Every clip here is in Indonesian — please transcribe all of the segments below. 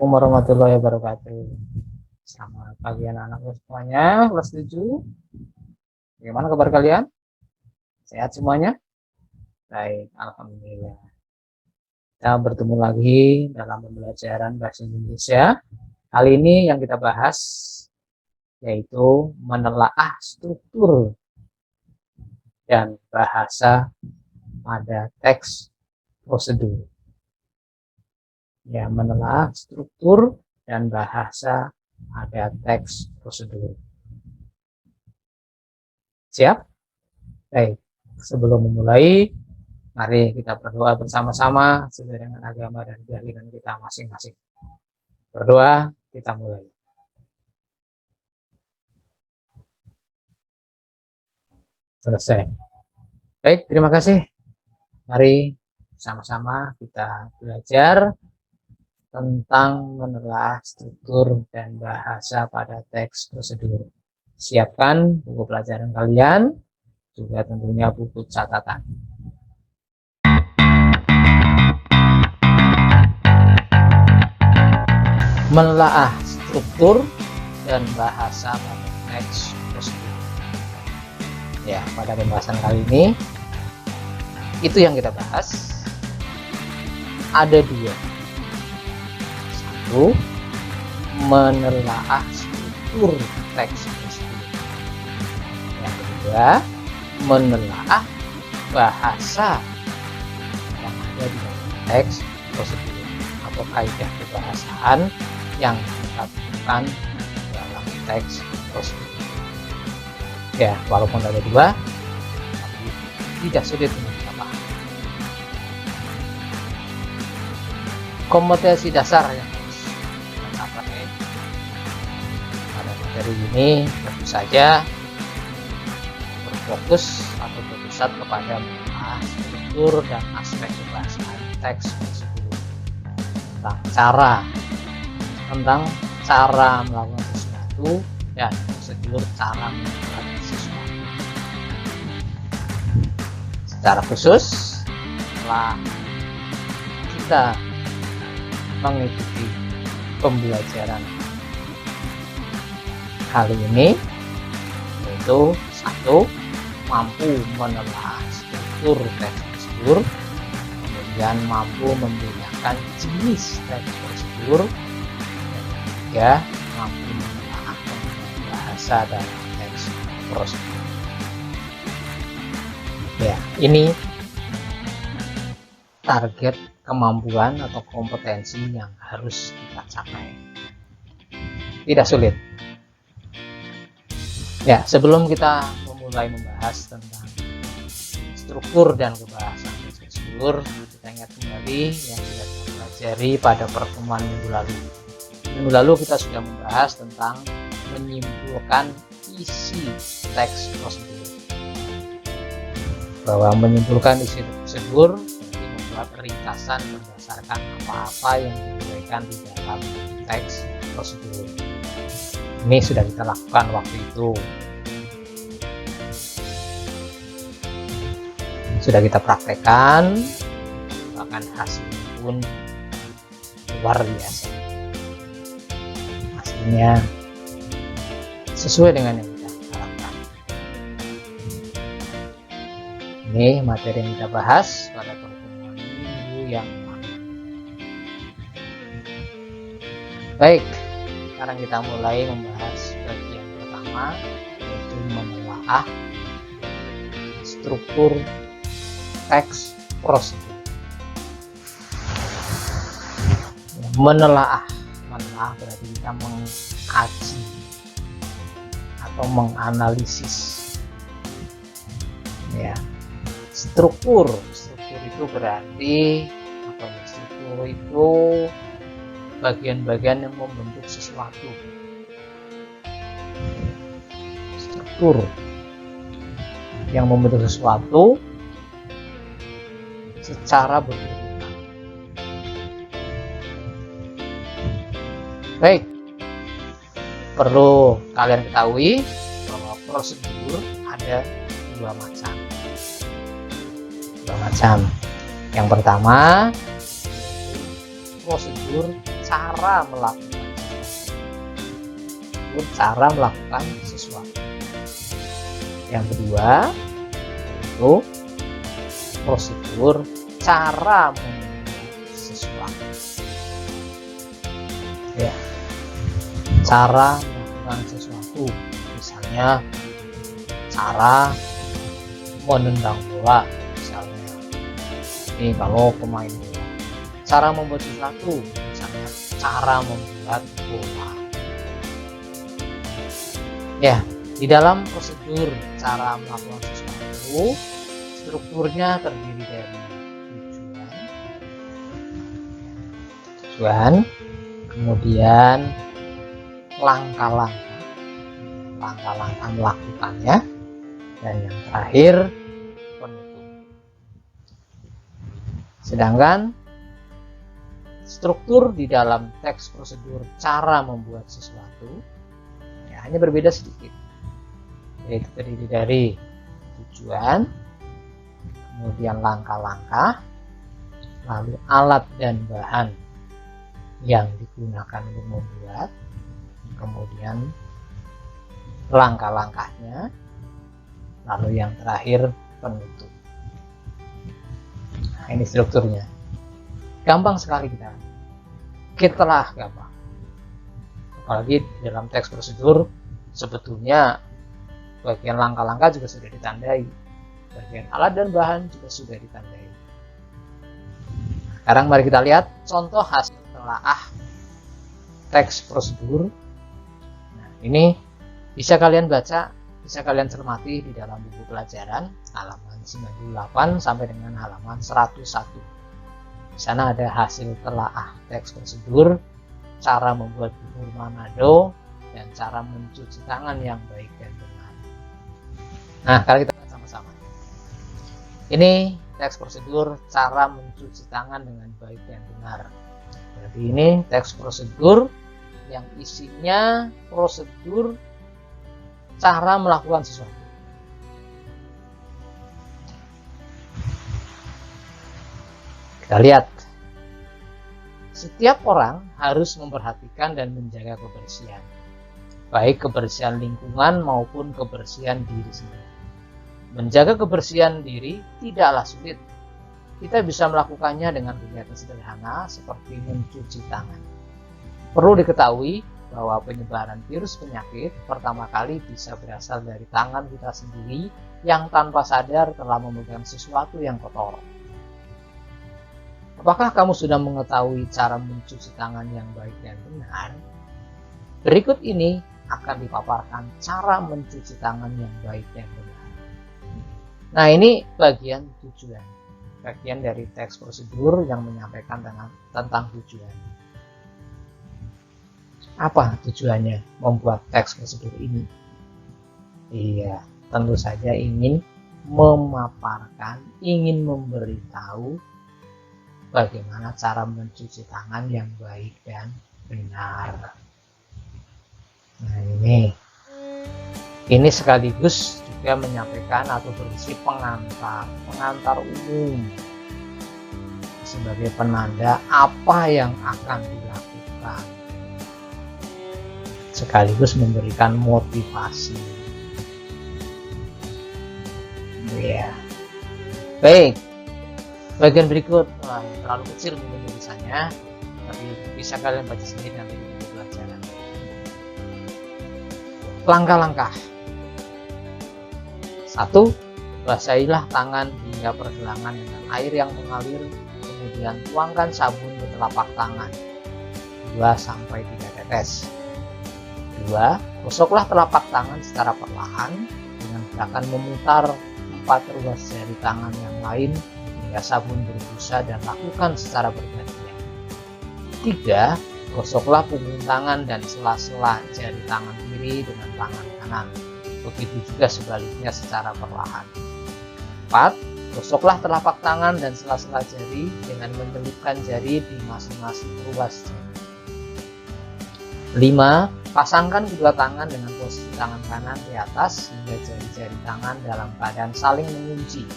Assalamualaikum warahmatullahi wabarakatuh. Selamat pagi anak-anakku semuanya, kelas 7. Bagaimana kabar kalian? Sehat semuanya? Baik, alhamdulillah. Kita bertemu lagi dalam pembelajaran bahasa Indonesia. Kali ini yang kita bahas yaitu menelaah struktur dan bahasa pada teks prosedur. Ya, menelaah struktur dan bahasa pada teks prosedur. Siap? Baik, sebelum memulai, mari kita berdoa bersama-sama sesuai dengan agama dan keyakinan kita masing-masing. Berdoa, kita mulai. Selesai. Baik, terima kasih. Mari sama-sama kita belajar tentang menelaah struktur dan bahasa pada teks prosedur. Siapkan buku pelajaran kalian, juga tentunya buku catatan. Menelaah struktur dan bahasa pada teks prosedur. Ya, pada pembahasan kali ini itu yang kita bahas. Ada dua. Satu, menelaah struktur teks prosedur. Yang kedua, menelaah bahasa yang ada di dalam teks prosedur atau kaidah kebahasaan yang kita temukan dalam teks prosedur. Ya, walaupun ada dua, tapi tidak sulit untuk kita paham. Kompetensi dasar yang harus kita capai pada materi ini tentu saja berfokus atau berpusat kepada menelaah struktur dan aspek kebahasaan teks prosedur, tentang cara melakukan sesuatu dan prosedur cara melakukan sesuatu. Secara khusus, setelah kita mengikuti pembelajaran kali ini, yaitu satu, mampu menelaah struktur teks prosedur, kemudian mampu membedakan jenis teks prosedur, dan ketiga, mampu menelaah bahasa dalam teks prosedur. Ya, ini target kemampuan atau kompetensi yang harus kita capai. Tidak sulit. Ya, sebelum kita memulai membahas tentang struktur dan kebahasaan teks prosedur, kita ingat kembali yang sudah kita pelajari pada pertemuan minggu lalu. Minggu lalu kita sudah membahas tentang menyimpulkan isi teks prosedur. Bahwa menyimpulkan isi prosedur berarti membuat ringkasan berdasarkan apa-apa yang diuraikan di dalam teks prosedur. Ini sudah kita lakukan waktu itu. Sudah kita praktekkan, bahkan hasilnya pun luar biasa. Hasilnya sesuai dengan yang kita harapkan. Ini materi yang kita bahas pada pertemuan minggu yang lalu. Baik, sekarang kita mulai membahas bagian pertama, yaitu menelaah struktur teks prosedur. Menelaah berarti kita mengkaji atau menganalisis. Ya, struktur itu berarti apa ya? Struktur itu bagian-bagian yang membentuk sesuatu. Struktur yang membentuk sesuatu secara berurutan. Baik, perlu kalian ketahui bahwa prosedur ada dua macam. Yang pertama, prosedur cara melakukan sesuatu. Yang kedua itu prosedur cara membuat sesuatu. Ya, cara melakukan sesuatu, misalnya cara menendang bola, misalnya ini kalau pemain bola. Cara membuat sesuatu, misalnya cara membuat bola. Ya, di dalam prosedur cara melakukan sesuatu, strukturnya terdiri dari tujuan, kemudian langkah-langkah melakukannya, dan yang terakhir penutup. Sedangkan struktur di dalam teks prosedur cara membuat sesuatu ya hanya berbeda sedikit, yaitu terdiri dari tujuan, kemudian langkah-langkah, lalu alat dan bahan yang digunakan untuk membuat, kemudian langkah-langkahnya, lalu yang terakhir penutup. Nah, ini strukturnya. Gampang sekali kita gampang. Apalagi dalam teks prosedur sebetulnya bagian langkah-langkah juga sudah ditandai, bagian alat dan bahan juga sudah ditandai. Sekarang mari kita lihat contoh hasil telaah teks prosedur. Nah, ini bisa kalian baca, bisa kalian cermati di dalam buku pelajaran halaman 98 sampai dengan halaman 101. Di sana ada hasil telaah teks prosedur, cara membuat bubur Manado, dan cara mencuci tangan yang baik dan benar. Nah, kalau kita lihat sama-sama. Ini teks prosedur cara mencuci tangan dengan baik dan benar. Berarti ini teks prosedur yang isinya prosedur cara melakukan sesuatu. Kita lihat, setiap orang harus memperhatikan dan menjaga kebersihan, baik kebersihan lingkungan maupun kebersihan diri sendiri. Menjaga kebersihan diri tidaklah sulit. Kita bisa melakukannya dengan kegiatan sederhana seperti mencuci tangan. Perlu diketahui bahwa penyebaran virus penyakit pertama kali bisa berasal dari tangan kita sendiri yang tanpa sadar telah memegang sesuatu yang kotor. Apakah kamu sudah mengetahui cara mencuci tangan yang baik dan benar? Berikut ini akan dipaparkan cara mencuci tangan yang baik dan benar. Nah, ini bagian tujuan, bagian dari teks prosedur yang menyampaikan tentang tujuan. Apa tujuannya membuat teks prosedur ini? Iya, tentu saja ingin memaparkan, ingin memberitahu bagaimana cara mencuci tangan yang baik dan benar. Nah, ini sekaligus juga menyampaikan atau berisi pengantar umum sebagai penanda apa yang akan dilakukan, sekaligus memberikan motivasi. Ya, baik. Bagian berikut, terlalu kecil mungkin tulisannya, tapi bisa kalian baca sendiri nanti di buku pelajaran. Langkah-langkah. 1. Basahilah tangan hingga pergelangan dengan air yang mengalir, kemudian tuangkan sabun ke telapak tangan 2-3 tetes. 2. Gosoklah telapak tangan secara perlahan dengan gerakan memutar 4 ruas jari tangan yang lain hingga sabun berbusa dan lakukan secara bergantian. 3. Gosoklah punggung tangan dan sela-sela jari tangan kiri dengan tangan kanan. Begitu juga sebaliknya secara perlahan. 4. Gosoklah telapak tangan dan sela-sela jari dengan menyelipkan jari di masing-masing ruas jari. 5. Pasangkan kedua tangan dengan posisi tangan kanan di atas hingga jari-jari tangan dalam keadaan saling mengunci.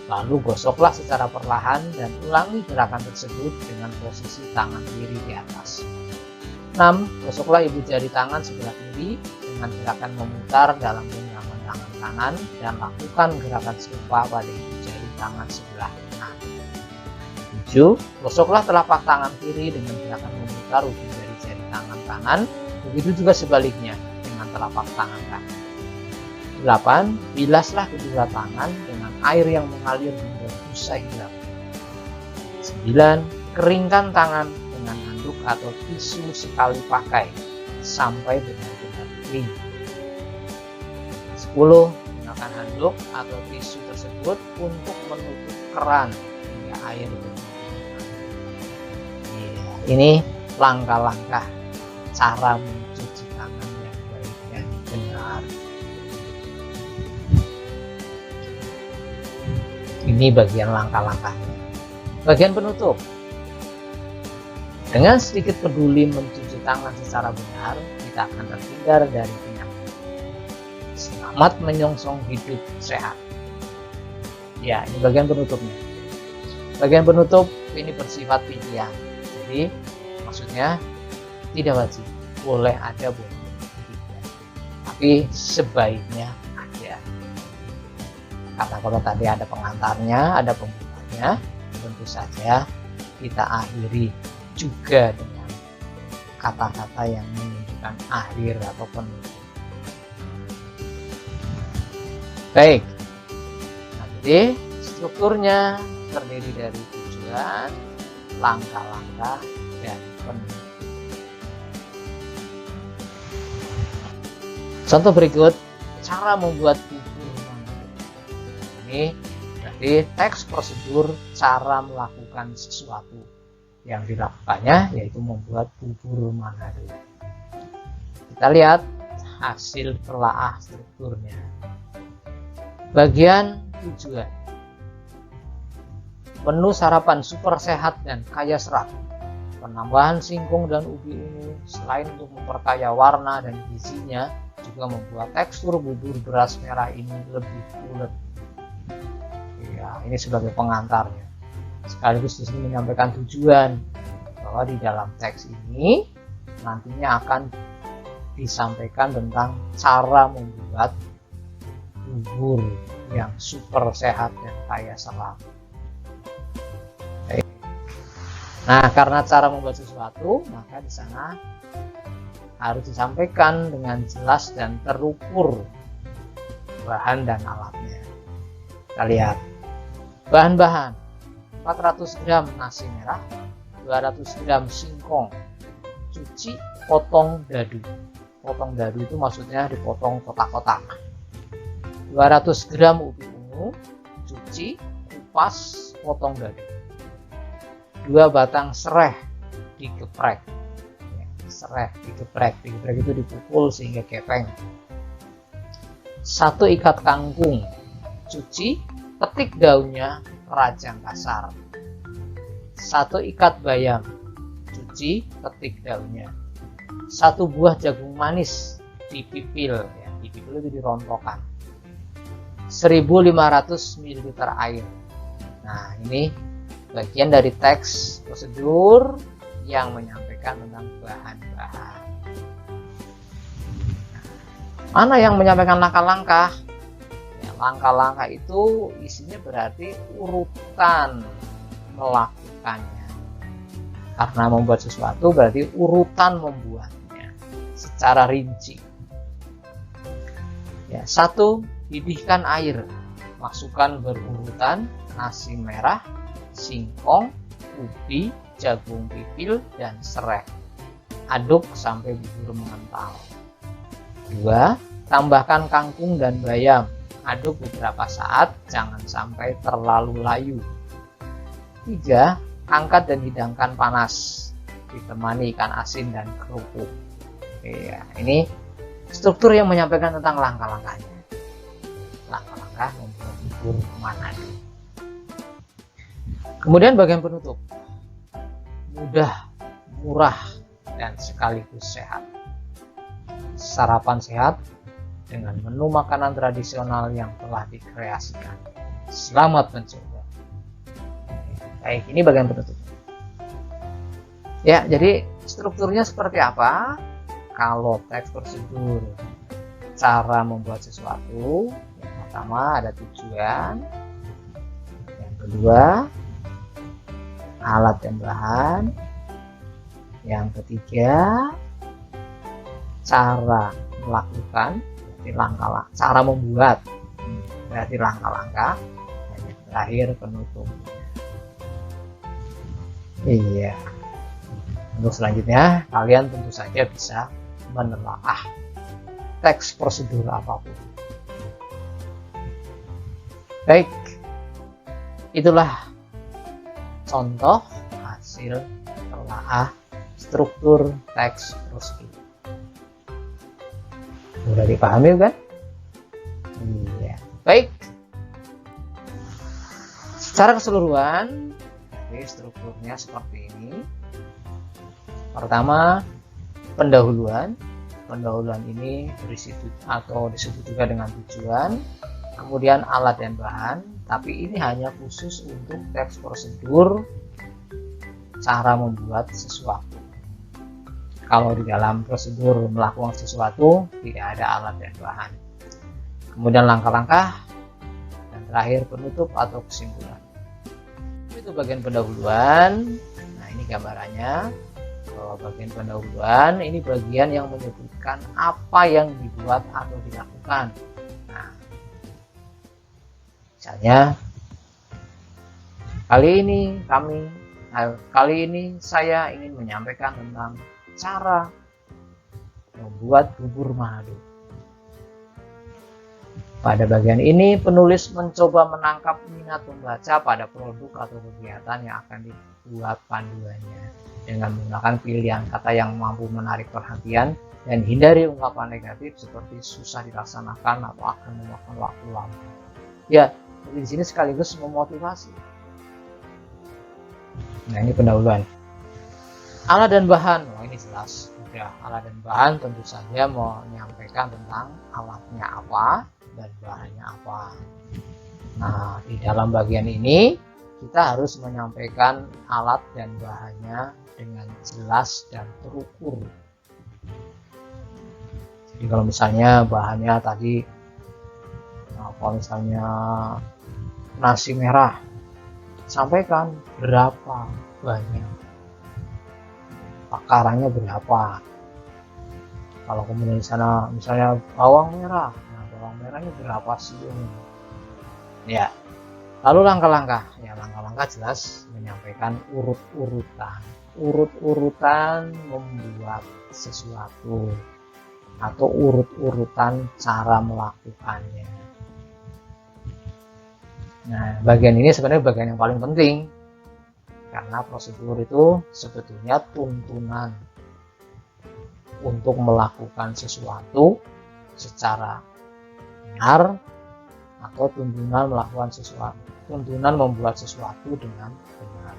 Lalu gosoklah secara perlahan dan ulangi gerakan tersebut dengan posisi tangan kiri di atas. 6. Gosoklah ibu jari tangan sebelah kiri dengan gerakan memutar dalam genggaman tangan kanan dan lakukan gerakan serupa pada ibu jari tangan sebelah kanan. 7. Gosoklah telapak tangan kiri dengan gerakan memutar ujung jari tangan kanan, begitu juga sebaliknya dengan telapak tangan kanan. 8. Bilaslah kedua tangan dengan air yang mengalir hingga busa hilang. 9. Keringkan tangan dengan handuk atau tisu sekali pakai sampai benar-benar kering. 10. Gunakan handuk atau tisu tersebut untuk menutup keran hingga air berhenti. Ini langkah-langkah cara mencuci tangan yang baik dan benar. Ini bagian langkah-langkahnya. Bagian penutup. Dengan sedikit peduli mencuci tangan secara benar, kita akan terhindar dari penyakit. Selamat menyongsong hidup sehat. Ya, ini bagian penutupnya. Bagian penutup ini bersifat pilihan. Jadi, maksudnya tidak wajib. Boleh ada, boleh tidak. Tapi sebaiknya ada. Karena kalau tadi ada pengantarnya, ada pembukanya, tentu saja kita akhiri juga dengan kata-kata yang menunjukkan akhir atau penutup. Baik, nah, jadi strukturnya terdiri dari tujuan, langkah-langkah, dan penutup. Contoh berikut, cara membuat bubur manado. Ini berarti teks prosedur cara melakukan sesuatu. Yang dilakukannya yaitu membuat bubur manado. Kita lihat hasil telaah strukturnya. Bagian tujuan. Menu sarapan super sehat dan kaya serat. Penambahan singkong dan ubi ungu selain untuk memperkaya warna dan gizinya, juga membuat tekstur bubur beras merah ini lebih bulat. Ya, ini sebagai pengantarnya. Sekaligus di sini menyampaikan tujuan bahwa di dalam teks ini nantinya akan disampaikan tentang cara membuat bubur yang super sehat dan kaya serat. Nah, karena cara membuat sesuatu, maka di sana harus disampaikan dengan jelas dan terukur bahan dan alatnya. Kita lihat bahan-bahan: 400 gram nasi merah, 200 gram singkong, cuci, potong dadu. Potong dadu itu maksudnya dipotong kotak-kotak. 200 gram ubi ungu, cuci, kupas, potong dadu. 2 batang serai digeprek. Serai digeprek itu dipukul sehingga kepeng. 1 ikat kangkung, cuci, petik daunnya, rajang kasar. 1 ikat bayam, cuci, petik daunnya. 1 buah jagung manis dipipil, ya, dipipil itu dirontokkan. 1500 ml air. Nah, ini bagian dari teks prosedur yang menyampaikan tentang bahan-bahan. Mana yang menyampaikan langkah-langkah? Ya, langkah-langkah itu isinya berarti urutan melakukannya. Karena membuat sesuatu berarti urutan membuatnya secara rinci. Ya, 1. Didihkan air. Masukkan berurutan nasi merah, singkong, ubi, jagung pipil, dan serai. Aduk sampai bubur mengental. 2. Tambahkan kangkung dan bayam. Aduk beberapa saat, jangan sampai terlalu layu. 3. Angkat dan hidangkan panas, ditemani ikan asin dan kerupuk. Ya, ini struktur yang menyampaikan tentang langkah-langkahnya. Langkah-langkah membuat bubur manado. Kemudian bagian penutup. Mudah, murah, dan sekaligus sehat. Sarapan sehat dengan menu makanan tradisional yang telah dikreasikan. Selamat mencoba. Baik, ini bagian penutup. Ya, jadi strukturnya seperti apa? Kalau teks prosedur, cara membuat sesuatu, yang pertama ada tujuan, yang kedua alat dan bahan, yang ketiga cara melakukan, berarti langkah-langkah, cara membuat, berarti langkah-langkah, dan yang terakhir penutup. Iya. Untuk selanjutnya, kalian tentu saja bisa menelaah teks prosedur apapun. Baik, itulah contoh hasil telaah struktur teks prosedur. Sudah dipahami kan? Iya. Baik. Secara keseluruhan, strukturnya seperti ini. Pertama, pendahuluan. Pendahuluan ini berisi atau disebut juga dengan tujuan. Kemudian alat dan bahan, tapi ini hanya khusus untuk teks prosedur cara membuat sesuatu. Kalau di dalam prosedur melakukan sesuatu tidak ada alat dan bahan. Kemudian langkah-langkah, dan terakhir penutup atau kesimpulan. Itu bagian pendahuluan. Nah, ini gambarannya. Kalau bagian pendahuluan ini bagian yang menyebutkan apa yang dibuat atau dilakukan. Nah, misalnya kali ini saya ingin menyampaikan tentang cara membuat bubur Manado. Pada bagian ini penulis mencoba menangkap minat pembaca pada produk atau kegiatan yang akan dibuat panduannya dengan menggunakan pilihan kata yang mampu menarik perhatian dan hindari ungkapan negatif seperti susah dilaksanakan atau akan memakan waktu lama. Ya, di sini sekaligus memotivasi. Nah, ini pendahuluan. Alat dan bahan, ini jelas. Udah, alat dan bahan tentu saja menyampaikan tentang alatnya apa dan bahannya apa. Nah, di dalam bagian ini kita harus menyampaikan alat dan bahannya dengan jelas dan terukur. Jadi kalau misalnya bahannya tadi misalnya nasi merah, sampaikan berapa banyak, takarannya berapa. Kalau kemudian di sana misalnya bawang merah, nah bawang merahnya berapa sih? Ya. Lalu langkah-langkah, ya langkah-langkah jelas menyampaikan urut-urutan membuat sesuatu atau urut-urutan cara melakukannya. Nah, bagian ini sebenarnya bagian yang paling penting karena prosedur itu sebetulnya tuntunan untuk melakukan sesuatu secara benar atau tuntunan membuat sesuatu dengan benar.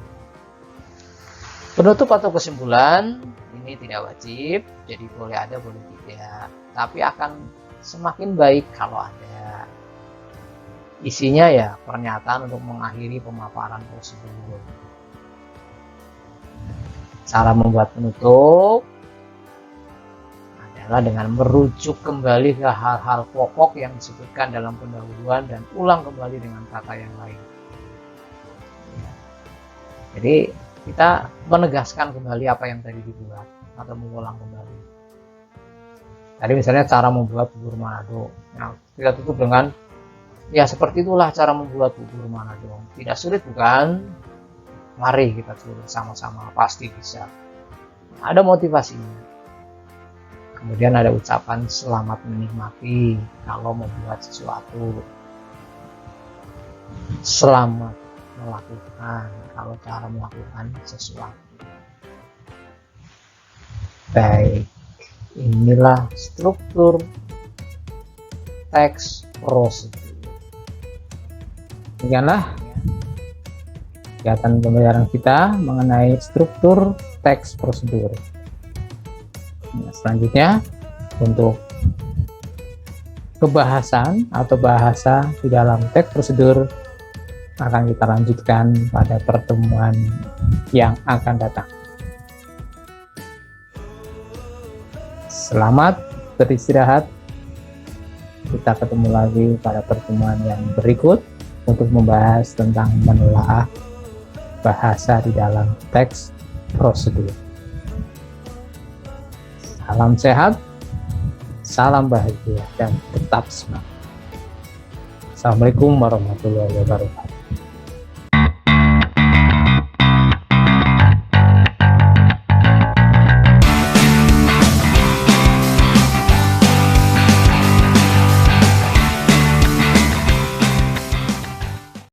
Penutup atau kesimpulan ini tidak wajib, jadi boleh ada boleh tidak, tapi akan semakin baik kalau ada. Isinya ya pernyataan untuk mengakhiri pemaparan prosedur. Cara membuat penutup adalah dengan merujuk kembali ke hal-hal pokok yang disebutkan dalam pendahuluan dan ulang kembali dengan kata yang lain. Jadi kita menegaskan kembali apa yang tadi dibuat atau mengulang kembali. Tadi misalnya cara membuat bubur Manado. Nah, kita tutup dengan ya seperti itulah cara membuat bubur Manado. Tidak sulit bukan? Mari kita coba sama-sama, pasti bisa. Ada motivasinya. Kemudian ada ucapan selamat menikmati kalau membuat sesuatu. Selamat melakukan kalau cara melakukan sesuatu. Baik, inilah struktur teks prosedur. Demikianlah kegiatan pembelajaran kita mengenai struktur teks prosedur. Nah, selanjutnya untuk kebahasan atau bahasa di dalam teks prosedur akan kita lanjutkan pada pertemuan yang akan datang. Selamat beristirahat. Kita ketemu lagi pada pertemuan yang berikut untuk membahas tentang menelaah bahasa di dalam teks prosedur. Salam sehat, salam bahagia, dan tetap semangat. Assalamualaikum warahmatullahi wabarakatuh.